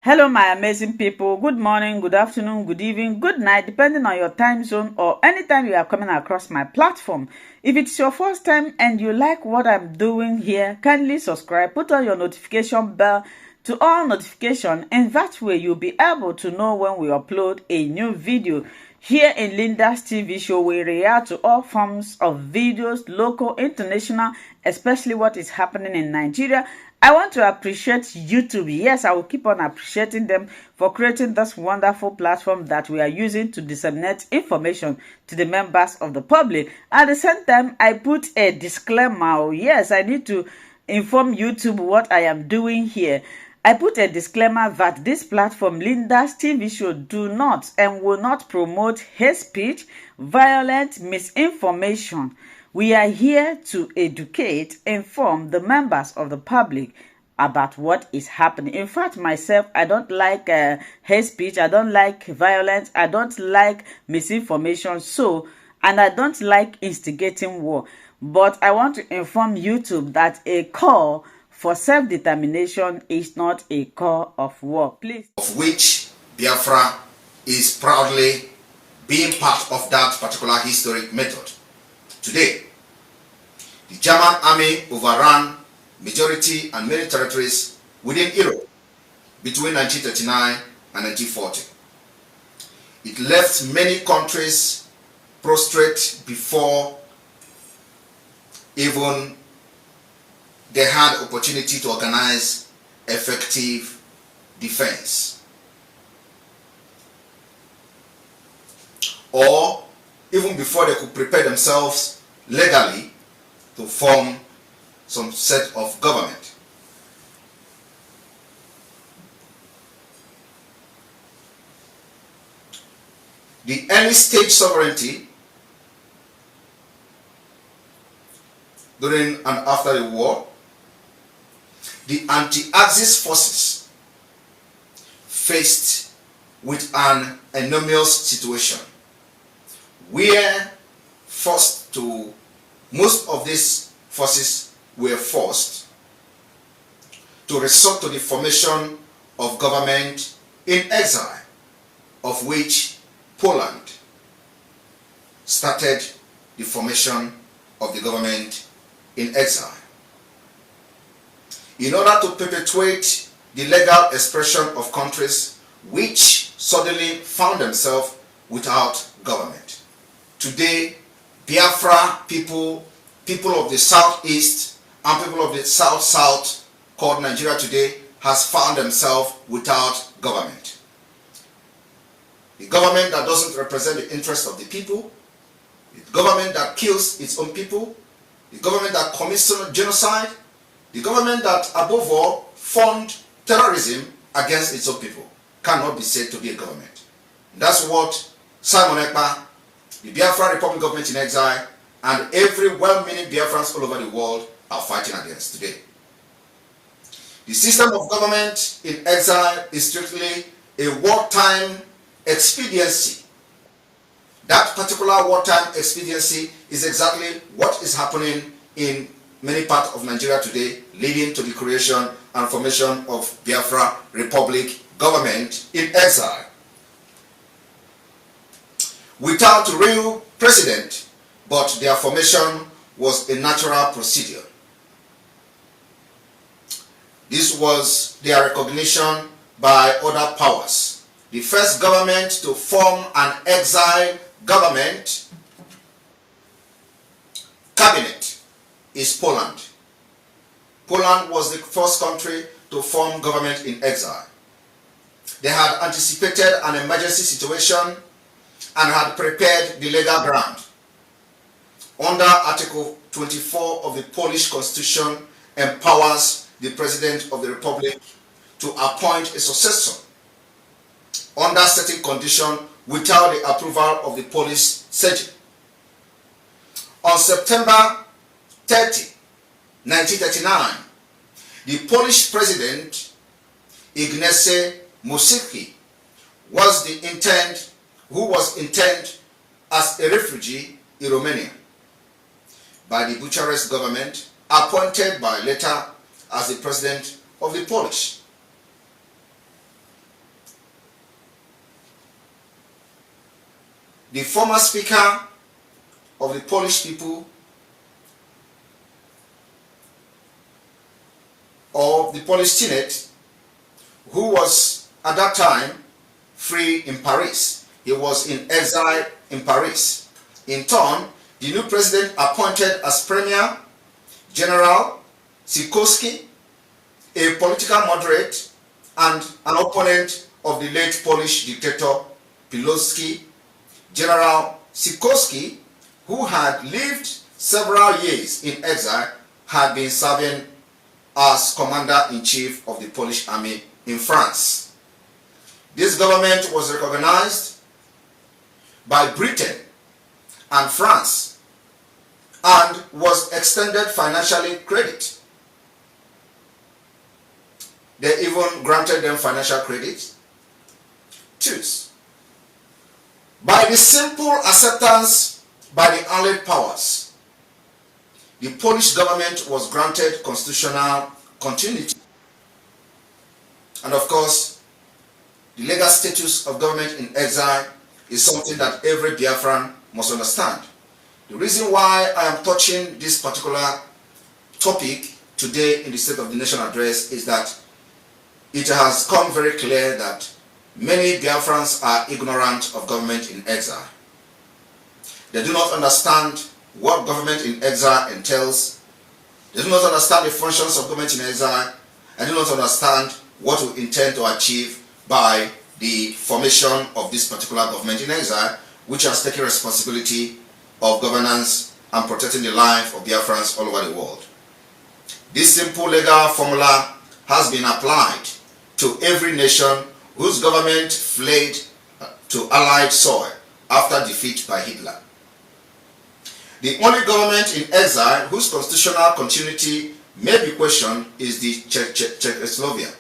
Hello, my amazing people. Good morning, good afternoon, good evening, good night, depending on your time zone or anytime you are coming across my platform. If it's your first time and you like what I'm doing here, kindly subscribe, put on your notification bell to all notification, and that way you'll be able to know when we upload a new video. Here in Linda's TV show, we react to all forms of videos, local, international, especially what is happening in Nigeria. I want to appreciate YouTube. Yes, I will keep on appreciating them for creating this wonderful platform that we are using to disseminate information to the members of the public. At the same time, I put a disclaimer. Yes, I need to inform YouTube what I am doing here. I put a disclaimer that this platform, Linda's TV show, do not and will not promote hate speech, violence, misinformation. We are here to educate, inform the members of the public about what is happening. In fact, myself, I don't like hate speech, I don't like violence, I don't like misinformation, and I don't like instigating war. But I want to inform YouTube that a call for self-determination is not a call of war. Please. Of which Biafra is proudly being part of that particular historic method. Today, the German army overran majority and many territories within Europe between 1939 and 1940. It left many countries prostrate before even they had opportunity to organize effective defense, or even before they could prepare themselves legally to form some set of government. The early stage sovereignty during and after the war, the anti-Axis forces faced with an enormous situation where most of these forces were forced to resort to the formation of government in exile, of which Poland started the formation of the government in exile. In order to perpetuate the legal expression of countries which suddenly found themselves without government. Today, Biafra people of the southeast and people of the south called Nigeria today has found themselves without government. The government that doesn't represent the interests of the people, the government that kills its own people, the government that commits genocide, the government that, above all, funds terrorism against its own people cannot be said to be a government. That's what Simon Ekpa, the Biafra Republic government in exile, and every well-meaning Biafrans all over the world are fighting against today. The system of government in exile is strictly a wartime expediency. That particular wartime expediency is exactly what is happening in many parts of Nigeria today, leading to the creation and formation of Biafra Republic government in exile. Without real precedent, but their formation was a natural procedure. This was their recognition by other powers. The first government to form an exile government cabinet is Poland. Poland was the first country to form government in exile. They had anticipated an emergency situation and had prepared the legal ground. Under Article 24 of the Polish Constitution empowers the President of the Republic to appoint a successor under certain conditions without the approval of the Polish Sejm. On September 30, 1939, the Polish President Ignacy Mościcki who was interned as a refugee in Romania by the Bucharest government, appointed by letter as the president of the Polish. the former speaker of the Polish people, or the Polish Senate, who was at that time free in Paris. He was in exile in Paris. In turn, the new president appointed as Premier General Sikorski, a political moderate and an opponent of the late Polish dictator Pilsudski. General Sikorski, who had lived several years in exile, had been serving as commander-in-chief of the Polish army in France. This government was recognized by Britain and France and was extended financially credit. They even granted them financial credit. Choose. By the simple acceptance by the Allied powers, the Polish government was granted constitutional continuity. And of course, the legal status of government in exile is something that every Biafran must understand. The reason why I am touching this particular topic today in the State of the Nation address is that it has come very clear that many Biafrans are ignorant of government in exile. They do not understand what government in exile entails. They do not understand the functions of government in exile, and do not understand what we intend to achieve by the formation of this particular government in exile, which has taken responsibility of governance and protecting the life of Biafrans all over the world. This simple legal formula has been applied to every nation whose government fled to Allied soil after defeat by Hitler. The only government in exile whose constitutional continuity may be questioned is the Czechoslovakia.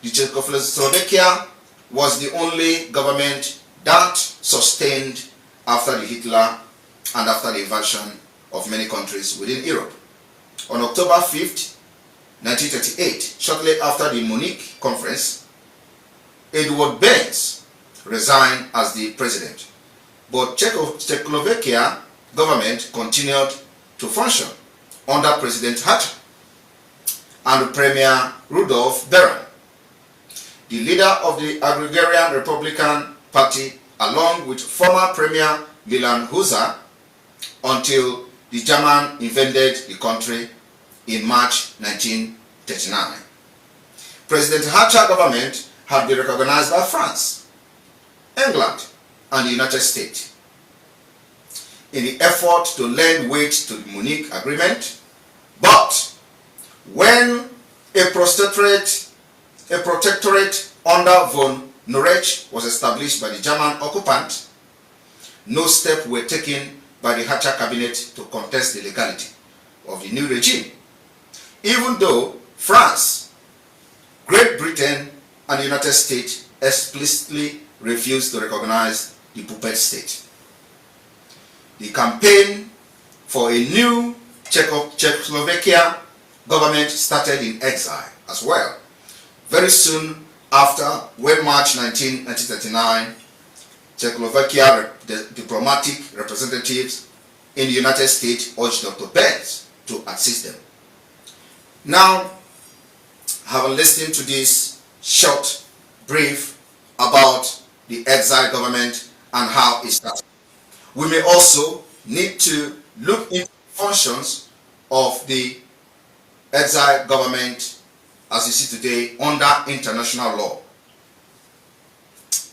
The Czechoslovakia was the only government that sustained after the Hitler and after the invasion of many countries within Europe. On October 5th, 1938, shortly after the Munich conference, Edward Benz resigned as the president. But Czechoslovakia government continued to function under President Hacha and Premier Rudolf Beran, the leader of the Agrarian Republican Party, along with former Premier Milan Husa, until the German invaded the country in March 1939. President Hacha government had been recognized by France, England, and the United States. In the effort to lend weight to the Munich Agreement, but when a protectorate under von Norwich was established by the German occupant, no steps were taken by the Hacha cabinet to contest the legality of the new regime, even though France, Great Britain, and the United States explicitly refused to recognize the puppet state. The campaign for a new Czechoslovakia government started in exile as well. Very soon after, when March 1939, Czechoslovakia diplomatic representatives in the United States urged Dr. Benz to assist them. Now, having listened to this short brief about the exile government and how it started, we may also need to look into functions of the exile government as you see today under international law.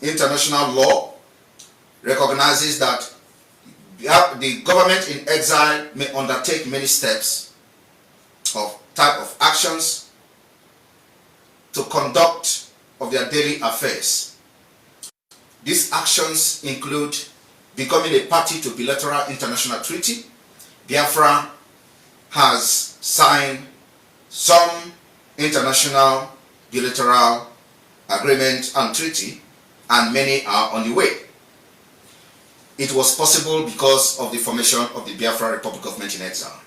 International law recognizes that the government in exile may undertake many steps of type of actions to conduct of their daily affairs. These actions include becoming a party to bilateral international treaty. Biafra has signed some international bilateral agreement and treaty, and many are on the way. It was possible because of the formation of the Biafra Republic government in exile.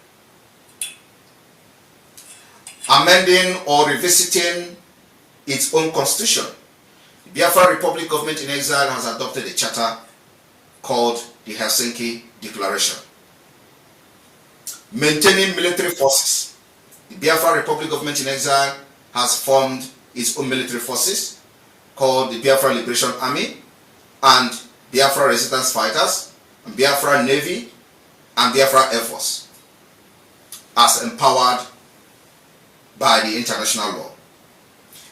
Amending or revisiting its own constitution. The Biafra Republic Government in Exile has adopted a charter called the Helsinki Declaration. Maintaining military forces. The Biafra Republic Government in Exile has formed its own military forces called the Biafra Liberation Army and Biafra Resistance Fighters, and Biafra Navy, and Biafra Air Force, as empowered by the international law.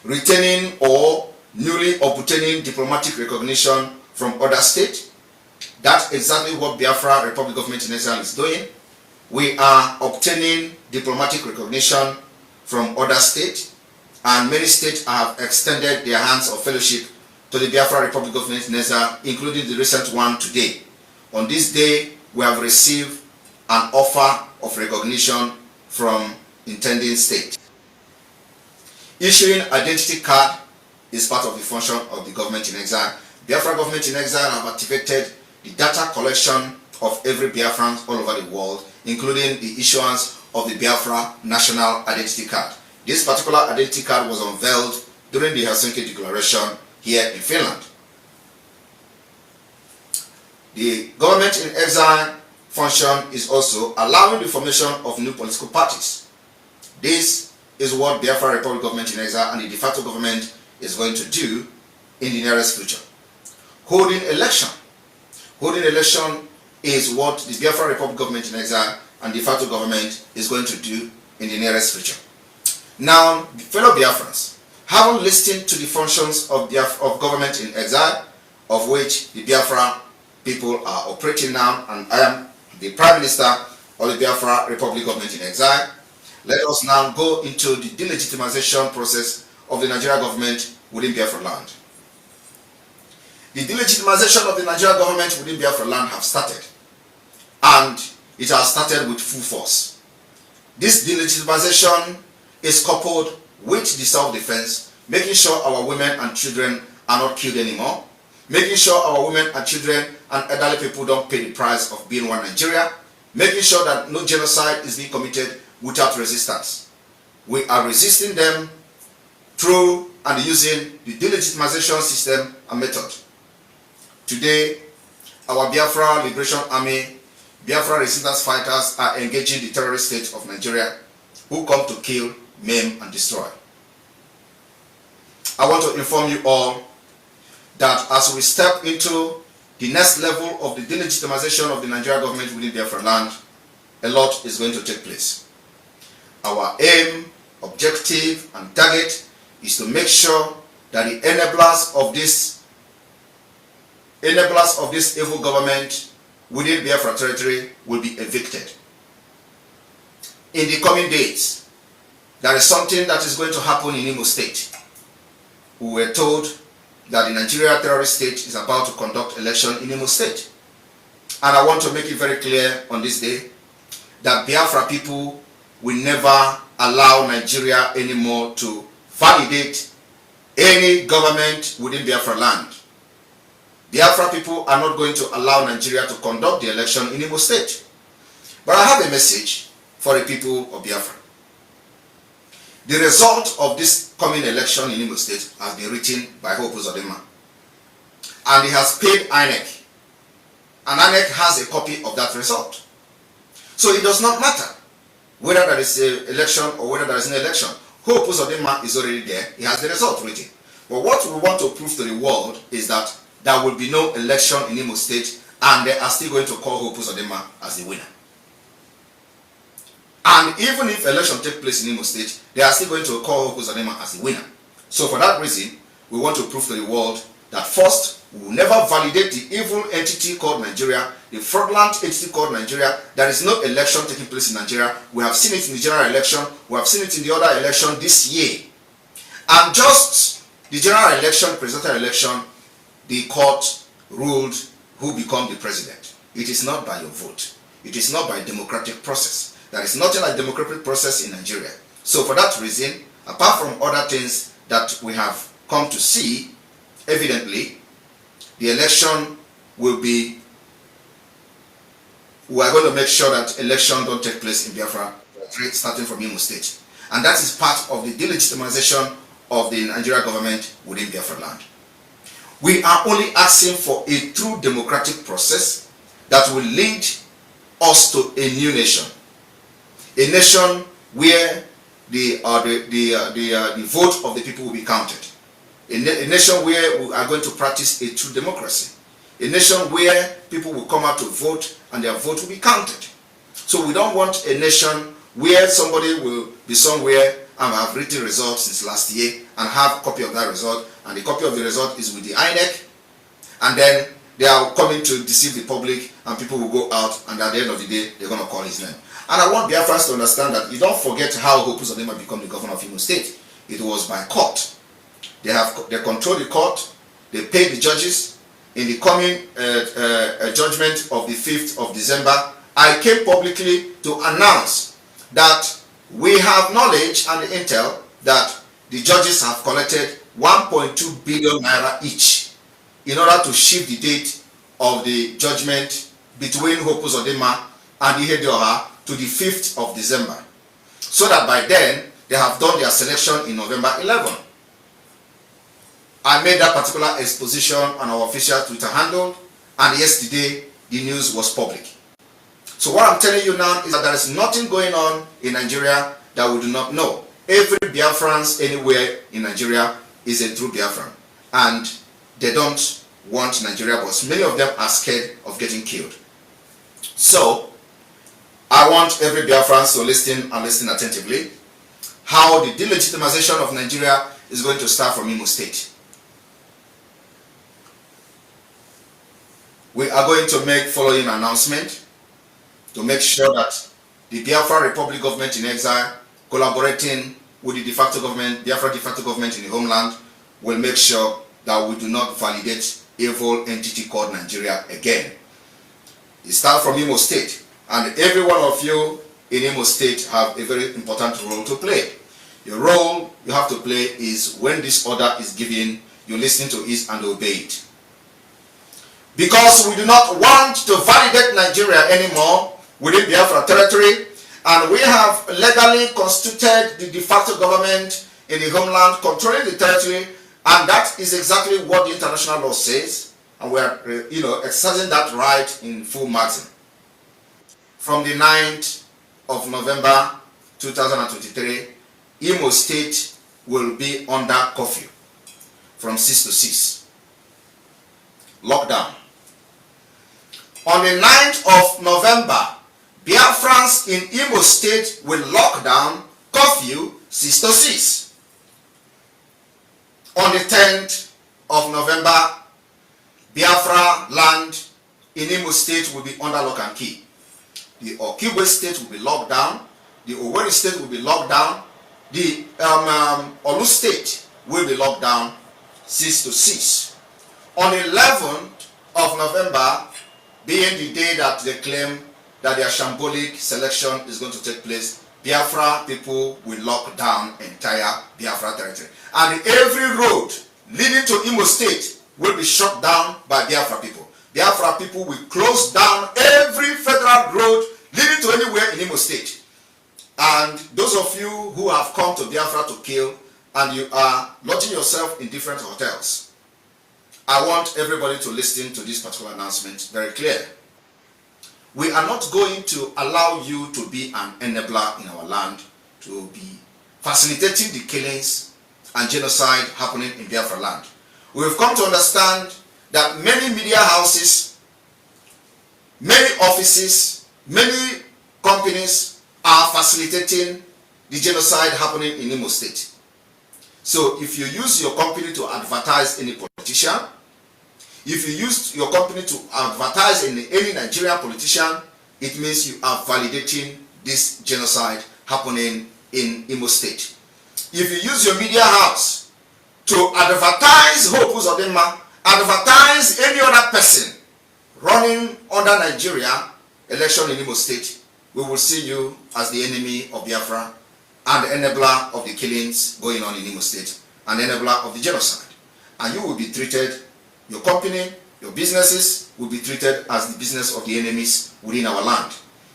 Retaining or newly obtaining diplomatic recognition from other states. That's exactly what Biafra Republic Government in Exile is doing. We are obtaining diplomatic recognition from other states, and many states have extended their hands of fellowship to the Biafra Republic Government in Exile, including the recent one today. On this day, we have received an offer of recognition from intending state. Issuing identity card is part of the function of the government in exile. Biafra government in exile have activated the data collection of every Biafran all over the world, including the issuance of the Biafra National Identity Card. This particular identity card was unveiled during the Helsinki Declaration here in Finland. The government in exile function is also allowing the formation of new political parties. This is what Biafra Republic Government in Exile and the de facto government is going to do in the nearest future. Holding election. Holding election is what the Biafra Republic Government in Exile and de facto government is going to do in the nearest future. Now, fellow Biafrans, having listened to the functions of government in exile, of which the Biafra people are operating now, and I am the Prime Minister of the Biafra Republic Government in Exile, let us now go into the delegitimization process of the Nigeria government within Biafra land. The delegitimization of the Nigeria government within Biafra land have started, and it has started with full force. This delegitimization is coupled with the self-defense, making sure our women and children are not killed anymore, making sure our women and children and elderly people don't pay the price of being one Nigeria, making sure that no genocide is being committed without resistance. We are resisting them through and using the delegitimization system and method. Today, our Biafra Liberation Army, Biafra resistance fighters are engaging the terrorist state of Nigeria, who come to kill, maim, and destroy. I want to inform you all that as we step into the next level of the delegitimization of the Nigeria government within Biafra land, a lot is going to take place. Our aim, objective, and target is to make sure that the enablers of this evil government within Biafra territory will be evicted. In the coming days, there is something that is going to happen in Imo State. We were told that the Nigeria terrorist state is about to conduct election in Imo State. And I want to make it very clear on this day that Biafra people will never allow Nigeria anymore to validate any government within Biafra land. Biafra people are not going to allow Nigeria to conduct the election in Imo State. But I have a message for the people of Biafra. The result of this coming election in Imo State has been written by Hope Uzodinma, and he has paid INEC, and INEC has a copy of that result. So it does not matter whether there is an election or whether there is an election. Hope Uzodinma is already there, he has the result written. But what we want to prove to the world is that there will be no election in Imo State, and they are still going to call Hope Uzodinma as the winner. And even if election takes place in Imo State, they are still going to call Hope Uzodinma as the winner. So for that reason, we want to prove to the world that first, we will never validate the evil entity called Nigeria, the fraudulent entity called Nigeria. There is no election taking place in Nigeria. We have seen it in the general election. We have seen it in the other election this year. And just the general election, presidential election, the court ruled who become the president. It is not by your vote. It is not by democratic process. There is nothing like democratic process in Nigeria. So for that reason, apart from other things that we have come to see, evidently, the election will be, we are going to make sure that election don't take place in Biafra, starting from Imo State. And that is part of the delegitimization of the Nigeria government within Biafra land. We are only asking for a true democratic process that will lead us to a new nation. A nation where the vote of the people will be counted. A nation where we are going to practice a true democracy. A nation where people will come out to vote and their vote will be counted. So we don't want a nation where somebody will be somewhere and have written results since last year and have a copy of that result, and the copy of the result is with the INEC, and then they are coming to deceive the public, and people will go out, and at the end of the day they're going to call his name. And I want Biafrans to understand that you don't forget how Hope Uzodinma became the governor of Imo State. It was by court. They control the court, they pay the judges. In the coming judgment of the 5th of December, I came publicly to announce that we have knowledge and intel that the judges have collected 1.2 billion naira each in order to shift the date of the judgment between Hope Uzodinma and Ihedioha to the 5th of December, so that by then they have done their selection in November 11. I made that particular exposition on our official Twitter handle, and yesterday the news was public. So what I'm telling you now is that there is nothing going on in Nigeria that we do not know. Every Biafran anywhere in Nigeria is a true Biafran, and they don't want Nigeria, but many of them are scared of getting killed. So I want every Biafran to listen and listen attentively how the delegitimization of Nigeria is going to start from Imo State. We are going to make following announcement to make sure that the Biafra Republic government in exile, collaborating with the de facto government, Biafra de facto government in the homeland, will make sure that we do not validate evil entity called Nigeria again. It starts from Imo State, and every one of you in Imo State have a very important role to play. The role you have to play is when this order is given, you listen to it and obey it. Because we do not want to validate Nigeria anymore within Biafra territory, and we have legally constituted the de facto government in the homeland controlling the territory, and that is exactly what the international law says, and we are exercising that right in full margin. From the 9th of November 2023, Imo State will be under curfew from 6 to 6. Lockdown. On the 9th of November, Biafrans in Imo State will lock down curfew 6 to 6. On the 10th of November, Biafra land in Imo State will be under lock and key. The Okigwe State will be locked down. The Owerri State will be locked down. The Olu State will be locked down 6 to 6. On the 11th of November, being the day that they claim that their shambolic selection is going to take place, Biafra people will lock down entire Biafra territory. And every road leading to Imo State will be shut down by Biafra people. Biafra people will close down every federal road leading to anywhere in Imo State. And those of you who have come to Biafra to kill and you are lodging yourself in different hotels, I want everybody to listen to this particular announcement very clear. We are not going to allow you to be an enabler in our land, to be facilitating the killings and genocide happening in Biafra land. We have come to understand that many media houses, many offices, many companies are facilitating the genocide happening in Imo State. So if you use your company to advertise any politician, if you use your company to advertise any Nigerian politician, it means you are validating this genocide happening in Imo State. If you use your media house to advertise Hope Uzodinma, advertise any other person running under Nigeria election in Imo State, we will see you as the enemy of Biafra and the enabler of the killings going on in Imo State and the enabler of the genocide. And you will be treated, your company, your businesses will be treated as the business of the enemies within our land.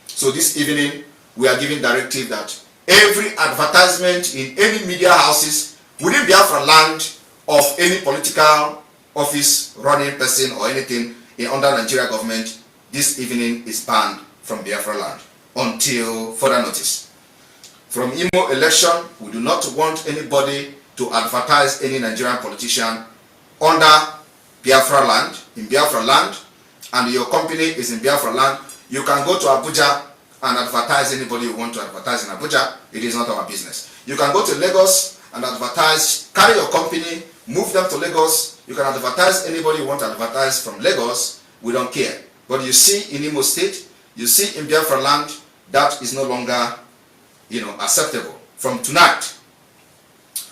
So this evening, we are giving directive that every advertisement in any media houses within Biafra land of any political office running person or anything under Nigeria government this evening is banned from Biafra land until further notice. From Imo election, we do not want anybody to advertise any Nigerian politician under Biafra land, in Biafra land, and your company is in Biafra land. You can go to Abuja and advertise anybody you want to advertise in Abuja. It is not our business. You can go to Lagos and advertise, carry your company, move them to Lagos. You can advertise anybody you want to advertise from Lagos. We don't care. But you see in Imo State, you see in Biafra land, that is no longer, acceptable from tonight.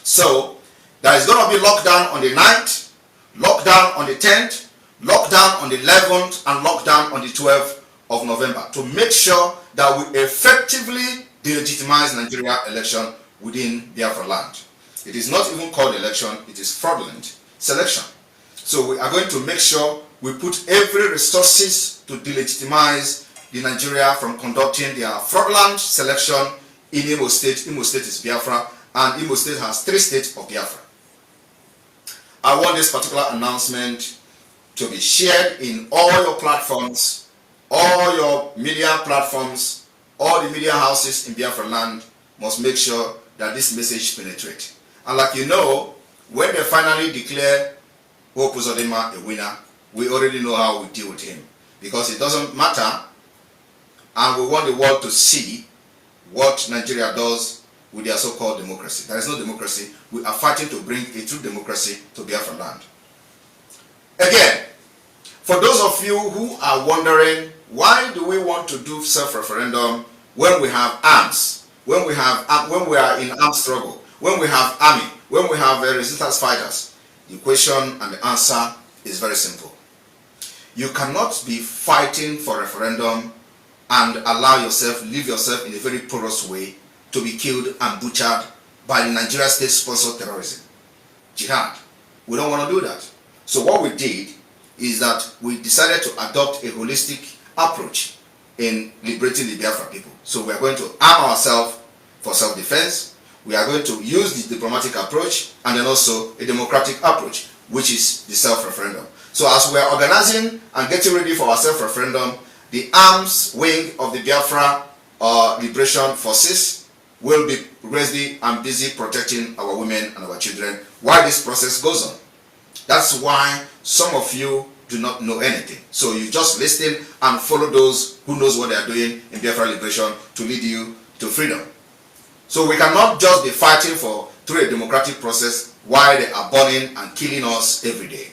So there is going to be lockdown on the 9th, lockdown on the 10th, lockdown on the 11th, and lockdown on the 12th of November to make sure that we effectively delegitimize Nigeria election within Biafra land. It is not even called election, it is fraudulent selection. So we are going to make sure we put every resources to delegitimize the Nigeria from conducting their fraudulent selection in Imo State. Imo State is Biafra, and Imo State has 3 states of Biafra. I want this particular announcement to be shared in all your platforms, all your media platforms, all the media houses in Biafra land must make sure that this message penetrates. And like you know, when they finally declare Hope Uzodinma a winner, we already know how we deal with him. Because it doesn't matter, and we want the world to see what Nigeria does with their so-called democracy. There is no democracy. We are fighting to bring a true democracy to Biafra land. Again, for those of you who are wondering, why do we want to do self-referendum when we have arms, when we are in armed struggle, when we have army, when we have resistance fighters? The question and the answer is very simple. You cannot be fighting for referendum and leave yourself in a very porous way to be killed and butchered by the Nigeria state-sponsored terrorism, jihad. We don't want to do that. So what we did is that we decided to adopt a holistic approach in liberating the Biafra people. So we are going to arm ourselves for self-defense. We are going to use the diplomatic approach and then also a democratic approach, which is the self-referendum. So as we are organizing and getting ready for our self-referendum, the arms wing of the Biafra Liberation Forces will be ready and busy protecting our women and our children while this process goes on. That's why some of you do not know anything. So you just listen and follow those who knows what they are doing in Biafra Liberation to lead you to freedom. So we cannot just be fighting through a democratic process while they are burning and killing us every day.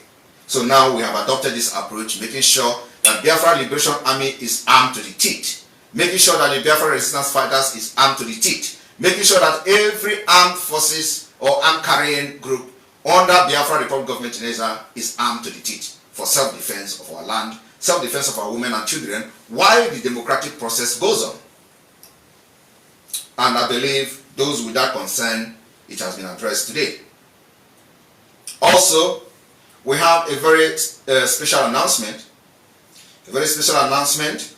So now we have adopted this approach, making sure that Biafra Liberation Army is armed to the teeth, making sure that the Biafra Resistance Fighters is armed to the teeth, making sure that every armed forces or armed carrying group under Biafra Republic Government in Exile is armed to the teeth for self-defense of our land, self-defense of our women and children while the democratic process goes on. And I believe those with that concern, it has been addressed today. Also, we have a very special announcement. A very special announcement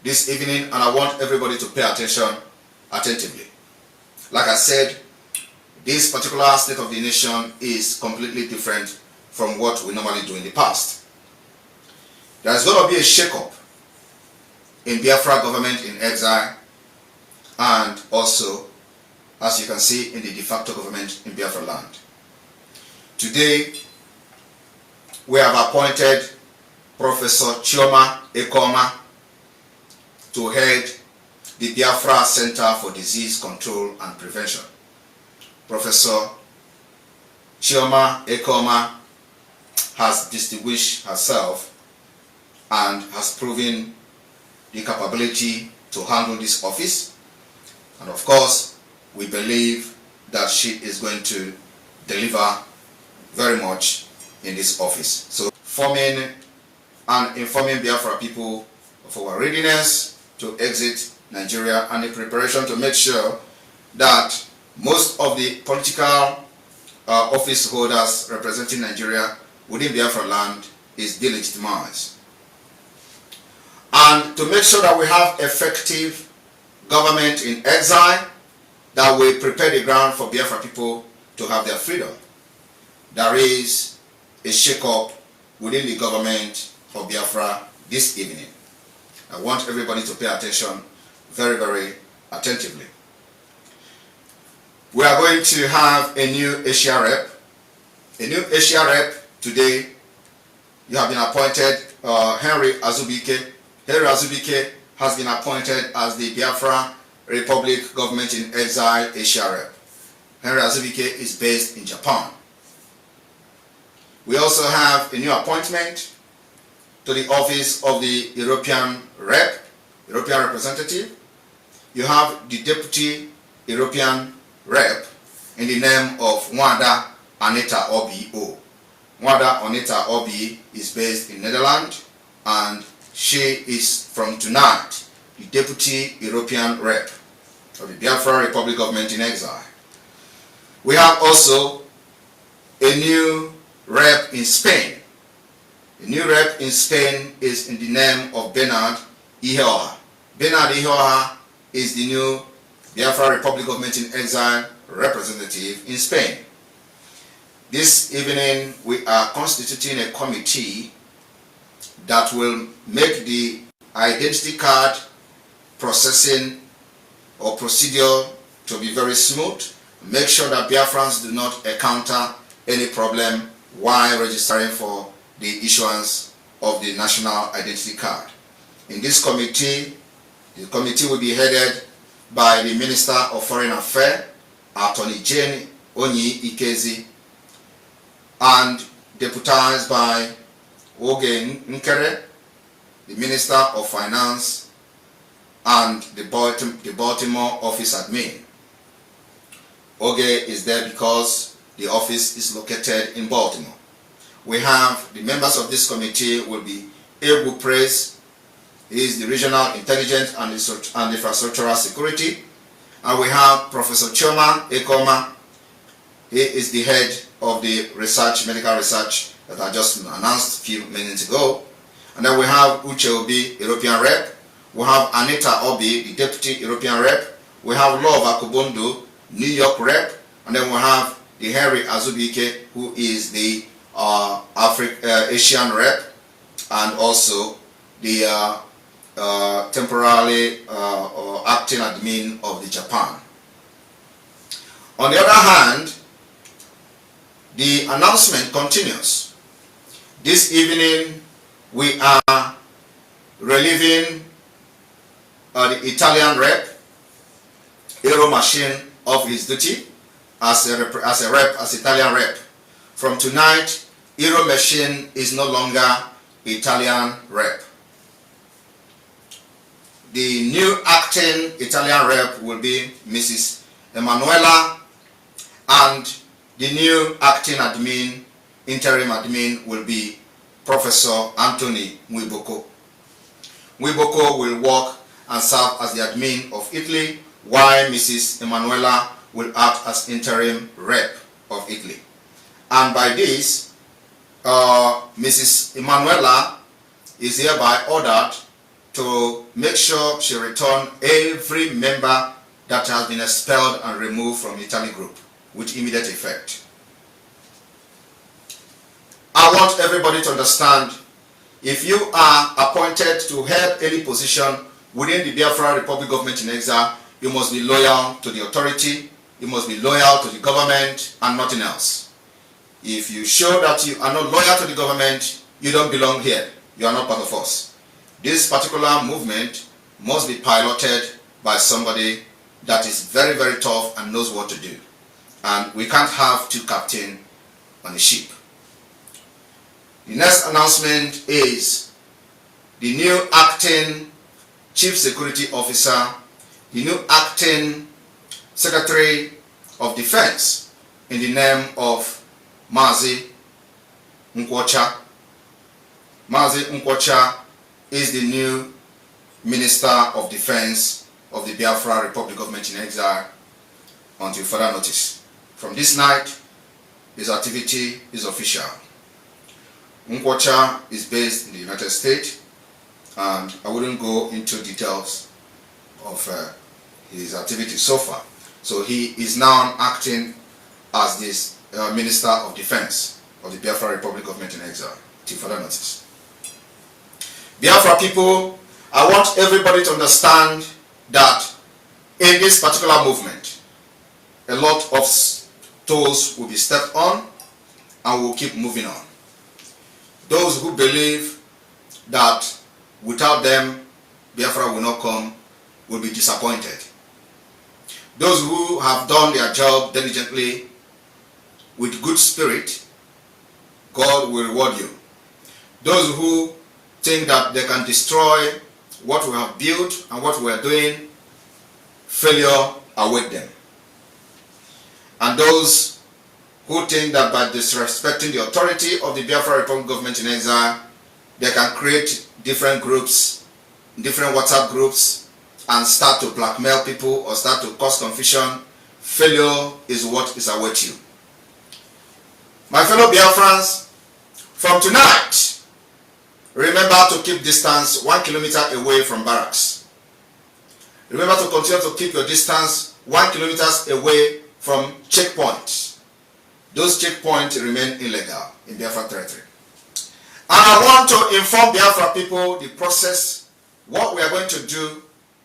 this evening, and I want everybody to pay attention attentively. Like I said, this particular state of the nation is completely different from what we normally do in the past. There is going to be a shake-up in Biafra government in exile, and also, as you can see, in the de facto government in Biafra land. Today, we have appointed Professor Chioma Ekoma to head the Biafra Center for Disease Control and Prevention. Professor Chioma Ekoma has distinguished herself and has proven the capability to handle this office. And of course, we believe that she is going to deliver very much in this office. So forming and informing Biafra people of our readiness to exit Nigeria and the preparation to make sure that most of the political office holders representing Nigeria within Biafra land is delegitimized. And to make sure that we have effective government in exile, that will prepare the ground for Biafra people to have their freedom. There is a shake-up within the government of Biafra this evening. I want everybody to pay attention very, very attentively. We are going to have a new Asia rep. A new Asia rep today. You have been appointed, Henry Azubike. Henry Azubike has been appointed as the Biafra Republic Government in Exile Asia rep. Henry Azubike is based in Japan. We also have a new appointment to the office of the European rep, European representative. You have the deputy European rep in the name of Nwada Anita Obi O. Nwada Anita Obi is based in Netherlands, and she is from tonight the deputy European rep of the Biafra Republic Government in Exile. We have also a new rep in Spain. The new rep in Spain is in the name of Bernard Iheoha. Bernard Iheoha is the new Biafra Republic Government in Exile representative in Spain. This evening we are constituting a committee that will make the identity card processing or procedure to be very smooth. Make sure that Biafrans do not encounter any problem while registering for the issuance of the national identity card. In this committee, the committee will be headed by the Minister of Foreign Affairs, Attorney Jane Onyi Ikezi, and deputized by Oge Nkere, the Minister of Finance, and the Baltimore office admin. Oge is there because the office is located in Baltimore. We have the members of this committee will be Egwu Praise. He is the Regional Intelligence and Infrastructural Security. And we have Professor Choma Ekoma. He is the head of the medical research that I just announced a few minutes ago. And then we have Uche Obi, European rep. We have Anita Obi, the deputy European rep. We have Love Akubondo, New York rep. And then we have the Henry Azubike, who is the Asian rep, and also the temporarily acting admin of the Japan. On the other hand, the announcement continues. This evening we are relieving the Italian rep, Aero Machine, of his duty as Italian rep. From tonight, Aero Machine is no longer Italian rep. The new acting Italian rep will be Mrs. Emanuela, and the new acting admin, interim admin, will be Professor Anthony Mwiboko. Mwiboko will work and serve as the admin of Italy, while Mrs. Emanuela will act as interim rep of Italy. And by this, Mrs. Emanuela is hereby ordered to make sure she return every member that has been expelled and removed from the Italy group with immediate effect. I want everybody to understand, if you are appointed to hold any position within the Biafra Republic Government in Exile, you must be loyal to the authority, you must be loyal to the government and nothing else. If you show that you are not loyal to the government, you don't belong here. You are not part of us. This particular movement must be piloted by somebody that is very, very tough and knows what to do. And we can't have two captains on a ship. The next announcement is the new acting Chief Security Officer, the new acting Secretary of Defense in the name of Mazi Nkwocha. Mazi Nkwocha is the new Minister of Defense of the Biafra Republic Government in Exile until further notice. From this night, his activity is official. Nkwocha is based in the United States, and I wouldn't go into details of his activities so far. So he is now acting as this Minister of Defense of the Biafra Republic Government in Exile, till further notice. Biafra people, I want everybody to understand that in this particular movement, a lot of toes will be stepped on and we'll keep moving on. Those who believe that without them, Biafra will not come will be disappointed. Those who have done their job diligently with good spirit, God will reward you. Those who think that they can destroy what we have built and what we are doing, failure await them. And those who think that by disrespecting the authority of the Biafra Republic Government in Exile, they can create different groups, different WhatsApp groups, and start to blackmail people or start to cause confusion, failure is what is await you. My fellow Biafrans, from tonight, remember to keep distance 1 kilometer away from barracks. Remember to continue to keep your distance 1 kilometer away from checkpoints. Those checkpoints remain illegal in Biafra territory. And I want to inform Biafra people the process, what we are going to do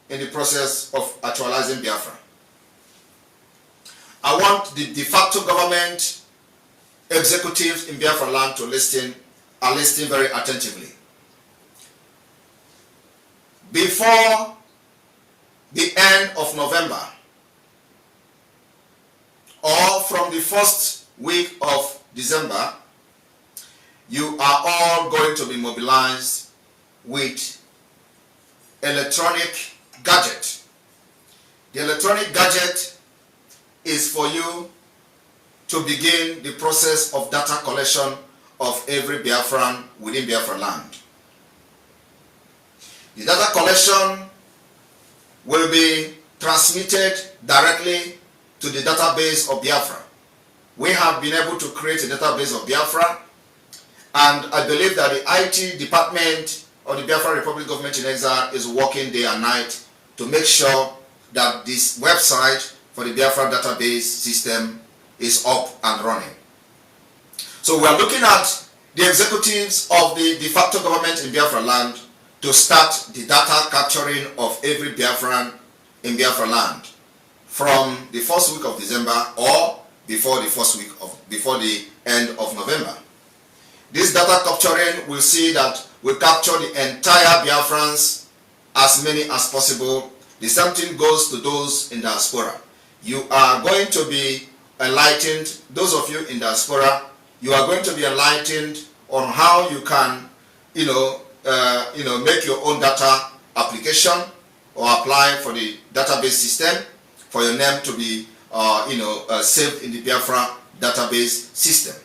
in the process of actualizing Biafra. I want the de facto government executives in Biafra land to listen very attentively. Before the end of November, or from the first week of December, you are all going to be mobilized with electronic gadget. The electronic gadget is for you to begin the process of data collection of every Biafran within Biafra land. The data collection will be transmitted directly to the database of Biafra. We have been able to create a database of Biafra, and I believe that the IT department of the Biafra Republic Government in Exile is working day and night to make sure that this website for the Biafra database system is up and running. So we are looking at the executives of the de facto government in Biafra land to start the data capturing of every Biafran in Biafra land from the first week of December or before the end of November. This data capturing will see that we capture the entire Biafrans, as many as possible. The same thing goes to those in diaspora. You are going to be enlightened, those of you in diaspora, you are going to be enlightened on how you can, make your own data application or apply for the database system for your name to be, saved in the Biafra database system.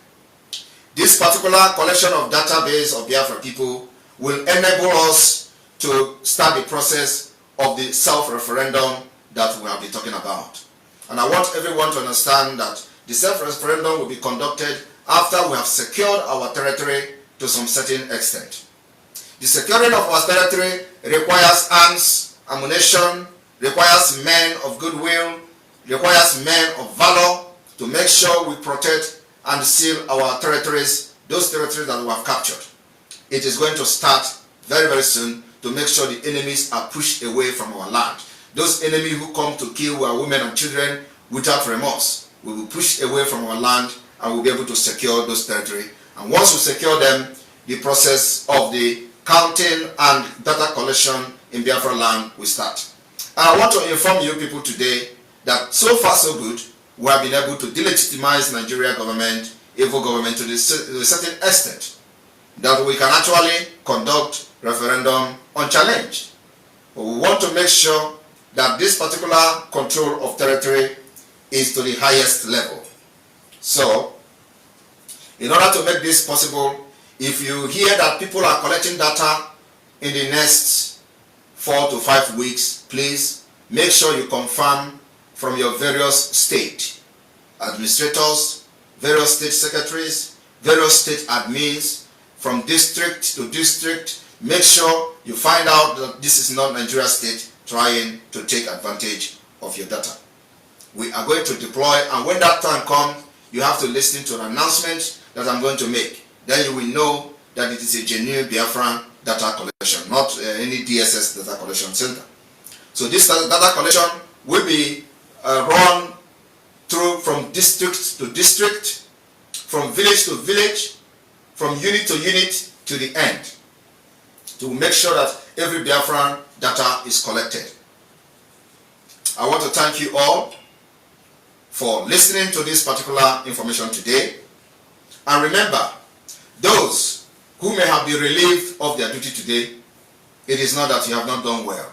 This particular collection of database of Biafra people will enable us to start the process of the self-referendum that we have been talking about. And I want everyone to understand that the self-referendum will be conducted after we have secured our territory to some certain extent. The securing of our territory requires arms, ammunition, requires men of goodwill, requires men of valor to make sure we protect and seal our territories, those territories that we have captured. It is going to start very, very soon to make sure the enemies are pushed away from our land. Those enemies who come to kill our women and children without remorse will be pushed away from our land and we'll be able to secure those territories. And once we secure them, the process of the counting and data collection in Biafra land will start. And I want to inform you people today that so far so good, we have been able to delegitimize Nigeria government, evil government to a certain extent that we can actually conduct referendum unchallenged. But we want to make sure that this particular control of territory is to the highest level. So, in order to make this possible, if you hear that people are collecting data in the next 4 to 5 weeks, please make sure you confirm from your various state administrators, various state secretaries, various state admins, from district to district. Make sure you find out that this is not Nigeria state trying to take advantage of your data. We are going to deploy, and when that time comes, you have to listen to an announcement that I'm going to make. Then you will know that it is a genuine Biafran data collection, not any DSS data collection center. So this data collection will be run through from district to district, from village to village, from unit to unit to the end, to make sure that every Biafran data is collected. I want to thank you all for listening to this particular information today. And remember, those who may have been relieved of their duty today, it is not that you have not done well,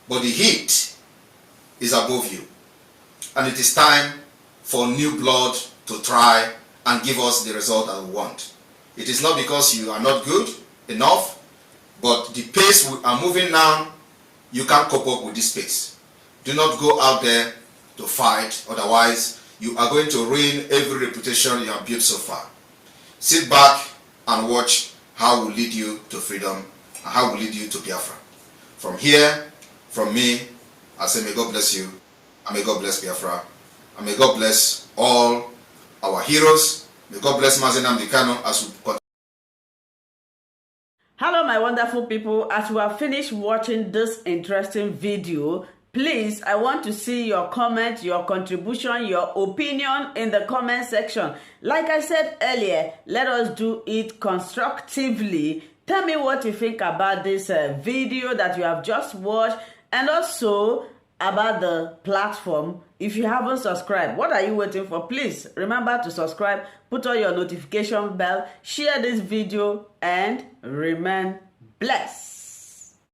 but the heat is above you. And it is time for new blood to try and give us the result that we want. It is not because you are not good enough, but the pace we are moving now, you can't cope up with this pace. Do not go out there to fight, otherwise you are going to ruin every reputation you have built so far. Sit back and watch how we lead you to freedom and how we lead you to Biafra. From here, from me, I say may God bless you, and may God bless Biafra, and may God bless all our heroes. May God bless Mazi Nnamdi Kanu as we continue. Hello my wonderful people, as you have finished watching this interesting video, please, I want to see your comment, your contribution, your opinion in the comment section. Like I said earlier, let us do it constructively. Tell me what you think about this video that you have just watched, and also about the platform. If you haven't subscribed, what are you waiting for? Please remember to subscribe, put on your notification bell, share this video, and remain blessed.